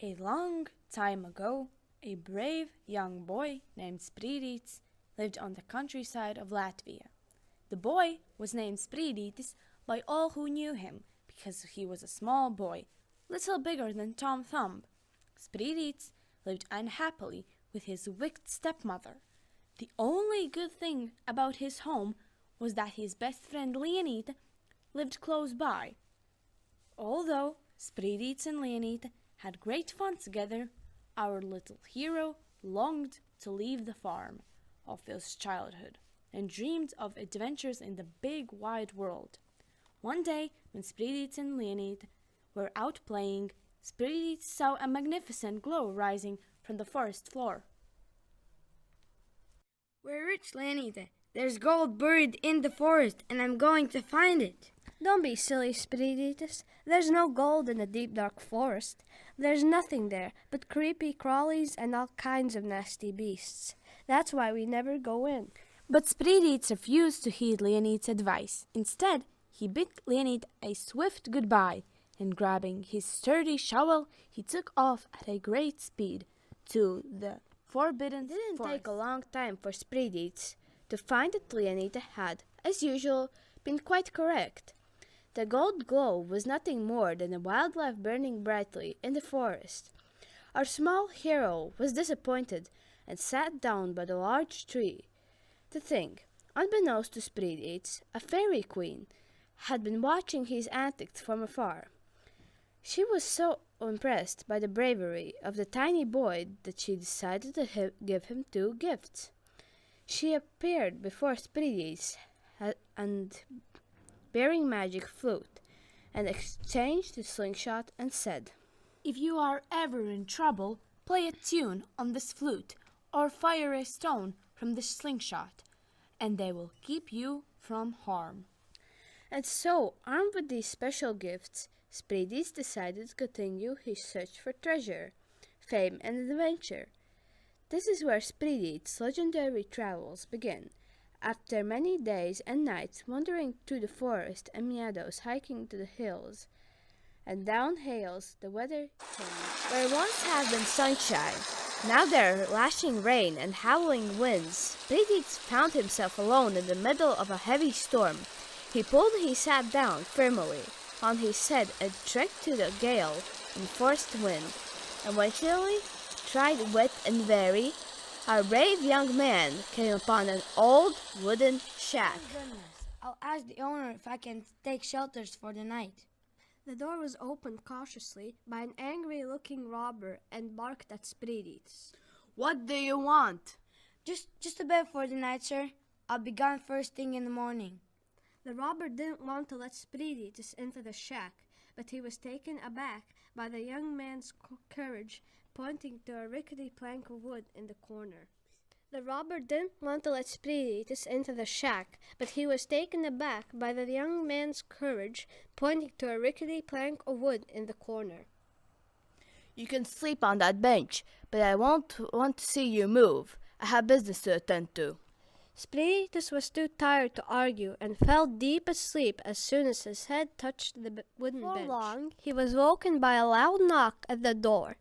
A long time ago, a brave young boy named Spriditis lived on the countryside of Latvia. The boy was named Spriditis by all who knew him because he was a small boy, little bigger than Tom Thumb. Spriditis lived unhappily with his wicked stepmother. The only good thing about his home was that his best friend Leonid lived close by. Although Spriditis and Leonid had great fun together, our little hero longed to leave the farm of his childhood and dreamed of adventures in the big wide world. One day, when Spriditis and Leonid were out playing, Spriditis saw a magnificent glow rising from the forest floor. "We're rich, Leonid. There's gold buried in the forest, and I'm going to find it." "Don't be silly, Spriditis. There's no gold in the deep dark forest. There's nothing there but creepy crawlies and all kinds of nasty beasts. That's why we never go in." But Spriditis refused to heed Leonid's advice. Instead, he bid Leonid a swift goodbye, and grabbing his sturdy shovel, he took off at a great speed to the forbidden It didn't forest. take a long time for Spriditis to find that Leonid had, as usual, been quite correct. The gold glow was nothing more than a wildlife burning brightly in the forest. Our small hero was disappointed and sat down by the large tree to think. Unbeknownst to Spriditis, a fairy queen had been watching his antics from afar. She was so impressed by the bravery of the tiny boy that she decided to give him 2 gifts. She appeared before Spriditis and bearing magic flute, and exchanged the slingshot and said, If you are ever in trouble, play a tune on this flute or fire a stone from this slingshot, and they will keep you from harm. And so, armed with these special gifts, Spriditis decided to continue his search for treasure, fame, and adventure. This is where Spriditis' legendary travels begin. After many days and nights wandering through the forest and meadows, hiking to the hills and down hills, the weather changed. Where once had been sunshine, now there are lashing rain and howling winds. Spriditis found himself alone in the middle of a heavy storm. He pulled his hat down firmly on his head and trekked to the gale and forced wind. Eventually, tried wet and weary, our brave young man came upon an old wooden shack. "Oh, goodness. I'll ask the owner if I can take shelters for the night." The door was opened cautiously by an angry-looking robber and barked at Spriditis. "What do you want?" Just a bed for the night, sir. I'll be gone first thing in the morning." The robber didn't want to let Spriditis into the shack, but he was taken aback by the young man's courage, pointing to a rickety plank of wood in the corner. The robber didn't want to let Spriditis into the shack, but he was taken aback by the young man's courage, pointing to a rickety plank of wood in the corner. "You can sleep on that bench, but I won't want to see you move. I have business to attend to." Spriditis was too tired to argue and fell deep asleep as soon as his head touched the wooden bench. Before long, he was woken by a loud knock at the door.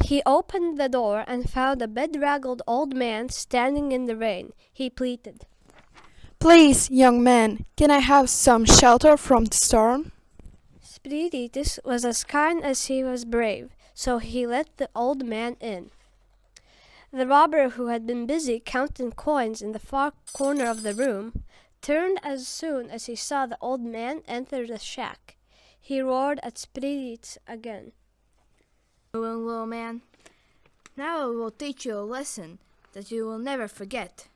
He opened the door and found a bedraggled old man standing in the rain. He pleaded, "Please, young man, can I have some shelter from the storm?" Spriditis was as kind as he was brave, so he let the old man in. The robber, who had been busy counting coins in the far corner of the room, turned as soon as he saw the old man enter the shack. He roared at Spriditis again. Little man, now I will teach you a lesson that you will never forget."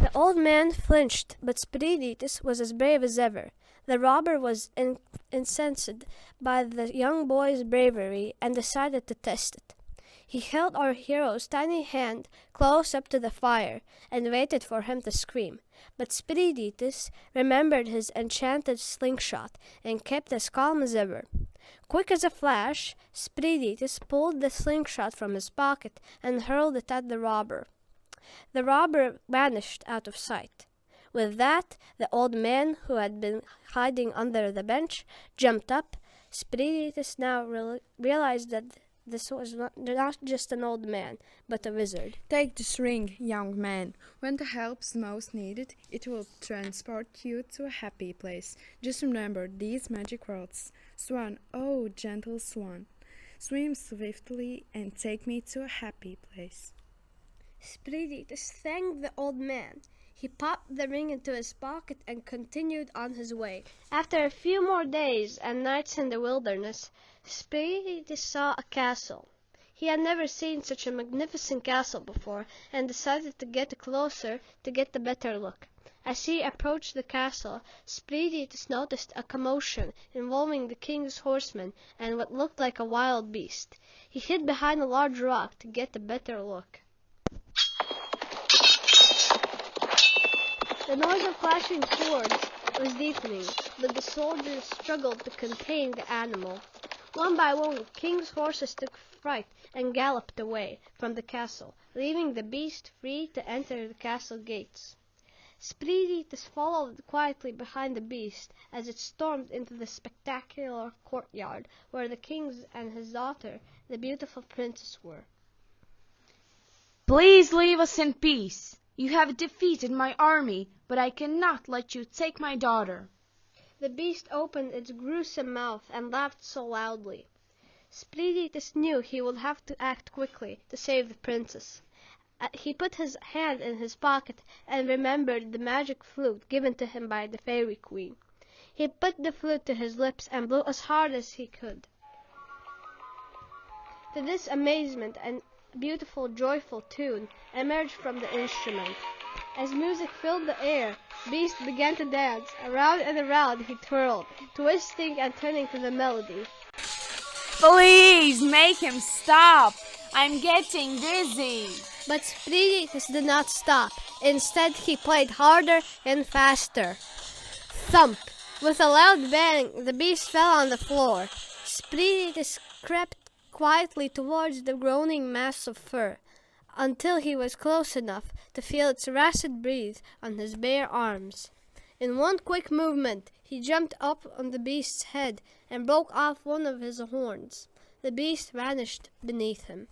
The old man flinched, but Spriditis was as brave as ever. The robber was incensed by the young boy's bravery and decided to test it. He held our hero's tiny hand close up to the fire and waited for him to scream. But Spriditis remembered his enchanted slingshot and kept as calm as ever. Quick as a flash, Spriditis pulled the slingshot from his pocket and hurled it at the robber. The robber vanished out of sight. With that, the old man, who had been hiding under the bench, jumped up, Spriditis now realized that this was not just an old man, but a wizard. Take this ring, young man. When the help's most needed, it will transport you to a happy place. Just remember these magic words. Swan, oh gentle swan, swim swiftly and take me to a happy place. Spriditis thanked the old man. He popped the ring into his pocket and continued on his way. After a few more days and nights in the wilderness, Spriditis saw a castle. He had never seen such a magnificent castle before and decided to get closer to get a better look. As he approached the castle, Spriditis noticed a commotion involving the king's horsemen and what looked like a wild beast. He hid behind a large rock to get a better look. The noise of clashing swords was deafening, but the soldiers struggled to contain the animal. One by one, the king's horses took fright and galloped away from the castle, leaving the beast free to enter the castle gates. Spriditis followed quietly behind the beast as it stormed into the spectacular courtyard where the king and his daughter, the beautiful princess, were. Please leave us in peace. You have defeated my army, but I cannot let you take my daughter. The beast opened its gruesome mouth and laughed so loudly. Spriditis knew he would have to act quickly to save the princess. He put his hand in his pocket and remembered the magic flute given to him by the fairy queen. He put the flute to his lips and blew as hard as he could. To this amazement, a beautiful, joyful tune emerged from the instrument. As music filled the air, Beast began to dance. Around and around he twirled, twisting and turning to the melody. Please make him stop. I'm getting dizzy. But Spriditis did not stop. Instead, he played harder and faster. Thump! With a loud bang, the beast fell on the floor. Spriditis crept quietly towards the groaning mass of fur, until he was close enough to feel its rancid breath on his bare arms. In one quick movement, he jumped up on the beast's head and broke off one of his horns. The beast vanished beneath him.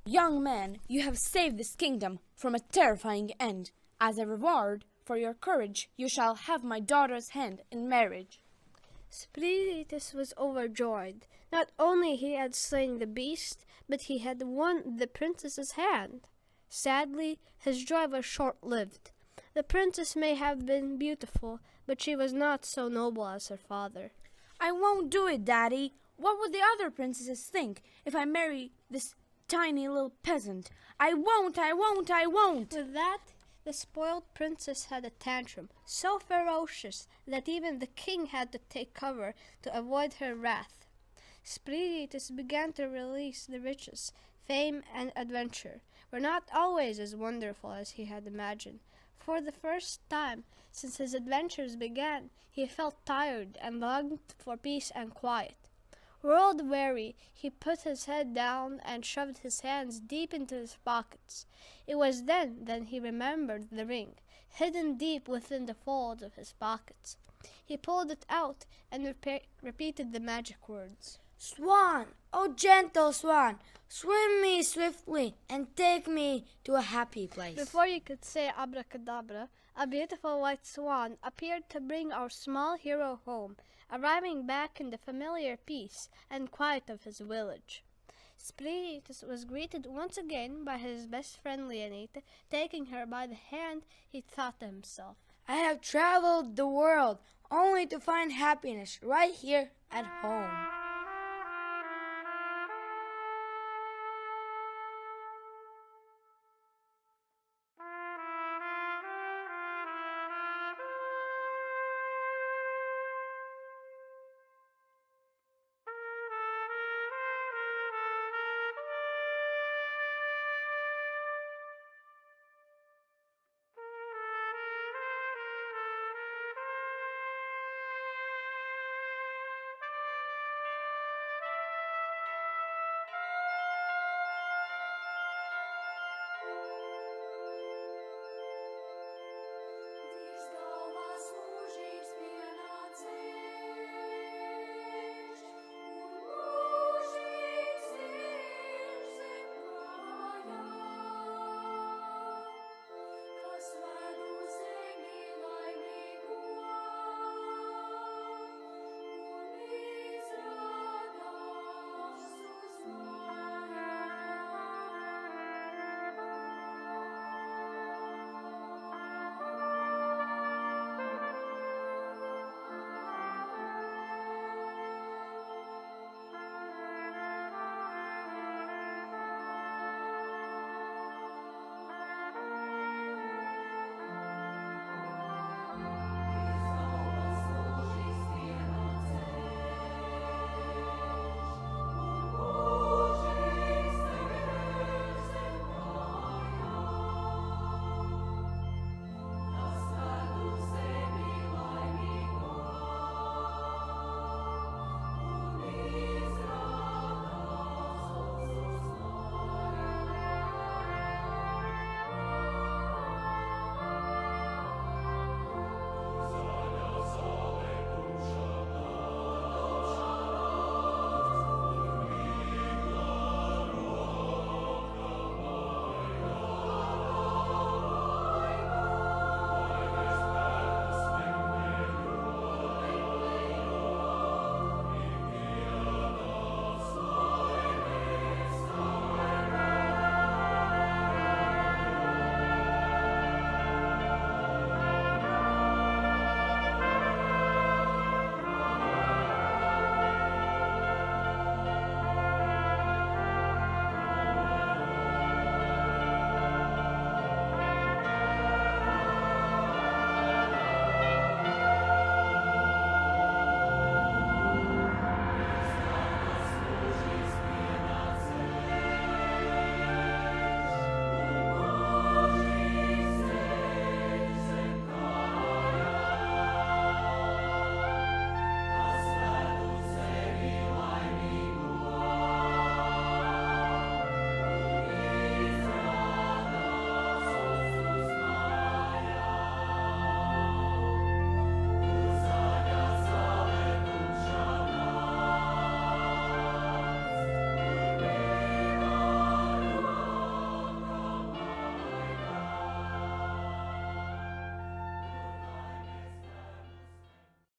Young man, you have saved this kingdom from a terrifying end. As a reward for your courage, you shall have my daughter's hand in marriage. Spriditis was overjoyed. Not only he had slain the beast, but he had won the princess's hand. Sadly, his joy was short-lived. The princess may have been beautiful, but she was not so noble as her father. I won't do it, Daddy. What would the other princesses think if I marry this tiny little peasant? I won't. With that, the spoiled princess had a tantrum so ferocious that even the king had to take cover to avoid her wrath. Spriditis began to realize the riches, fame, and adventure were not always as wonderful as he had imagined. For the first time since his adventures began, he felt tired and longed for peace and quiet. World-weary, he put his head down and shoved his hands deep into his pockets. It was then that he remembered the ring, hidden deep within the folds of his pockets. He pulled it out and repeated the magic words. Swan, oh gentle swan, swim me swiftly and take me to a happy place. Before you could say abracadabra, a beautiful white swan appeared to bring our small hero home, arriving back in the familiar peace and quiet of his village. Spriditis was greeted once again by his best friend Leonita. Taking her by the hand, he thought to himself, I have traveled the world only to find happiness right here at home.